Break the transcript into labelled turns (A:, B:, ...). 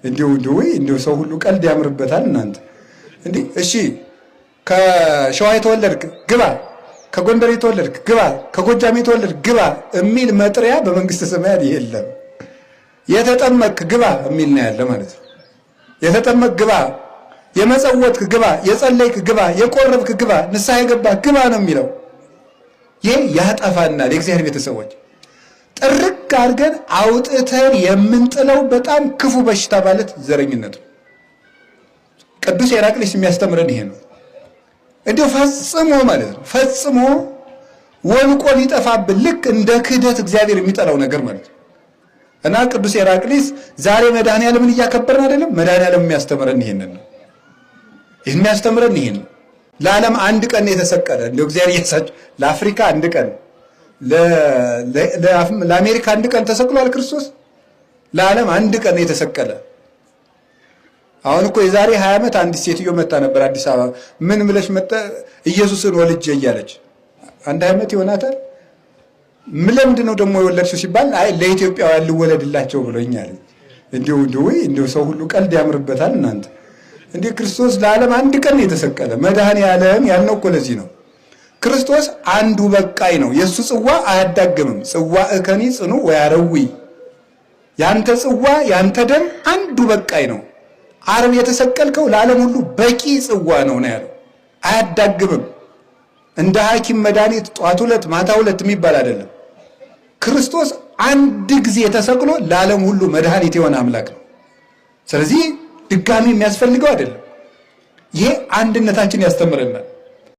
A: እንዲሁ ሰው ሁሉ ቀልድ ያምርበታል እናንተ እንዴ። እሺ ከሸዋ የተወለድክ ግባ፣ ከጎንደር የተወለድክ ግባ፣ ከጎጃም የተወለድክ ግባ የሚል መጥሪያ በመንግስተ ሰማያት የለም። የተጠመቅክ ግባ የሚል ነው ያለ ማለት ነው። የተጠመቅክ ግባ፣ የመጸወትክ ግባ፣ የጸለይክ ግባ፣ የቆረብክ ግባ፣ ንስሐ የገባህ ግባ ነው የሚለው። ይህ ያጠፋናል። የእግዚአብሔር ቤተሰቦች ጥርቅ አድርገን አውጥተን የምንጥለው በጣም ክፉ በሽታ ማለት ዘረኝነት ነው። ቅዱስ ሄራቅሊስ የሚያስተምረን ይሄ ነው። እንዲሁ ፈጽሞ ማለት ነው ፈጽሞ ወልቆ ሊጠፋብን ልክ እንደ ክህደት እግዚአብሔር የሚጠላው ነገር ማለት ነው። እና ቅዱስ ሄራቅሊስ ዛሬ መድኃኔዓለምን እያከበርን አይደለም። መድኃኔዓለም የሚያስተምረን ይሄንን ነው። ይህን የሚያስተምረን ይሄን ነው። ለዓለም አንድ ቀን የተሰቀለ እንደው እግዚአብሔር እያሳቸው ለአፍሪካ አንድ ቀን ለአሜሪካ አንድ ቀን ተሰቅሏል ክርስቶስ። ለዓለም አንድ ቀን የተሰቀለ። አሁን እኮ የዛሬ 20 ዓመት አንዲት ሴትዮ መጣ ነበር አዲስ አበባ። ምን ብለሽ መጣ? ኢየሱስን ወልጄ እያለች። አንድ ዓመት ይሆናታል። ለምንድን ነው ደግሞ የወለድሽው ሲባል አይ ለኢትዮጵያውያን ልወለድላቸው ብሎኛል። እንዲሁ ሰው ሁሉ ቀልድ ያምርበታል እናንተ እንዲህ። ክርስቶስ ለዓለም አንድ ቀን የተሰቀለ መድኃኔዓለም ያልነው እኮ ለዚህ ነው። ክርስቶስ አንዱ በቃይ ነው። የእሱ ጽዋ አያዳግምም። ጽዋ እከኒ ጽኑ ወያረዊ፣ ያንተ ጽዋ ያንተ ደም አንዱ በቃይ ነው። ዓርብ የተሰቀልከው ለዓለም ሁሉ በቂ ጽዋ ነው ነው ያለው። አያዳግምም። እንደ ሐኪም መድኃኒት ጧት ሁለት ማታ ሁለት የሚባል አይደለም። ክርስቶስ አንድ ጊዜ ተሰቅሎ ለዓለም ሁሉ መድኃኒት የሆነ አምላክ ነው። ስለዚህ ድጋሚ የሚያስፈልገው አይደለም። ይሄ አንድነታችን ያስተምረናል።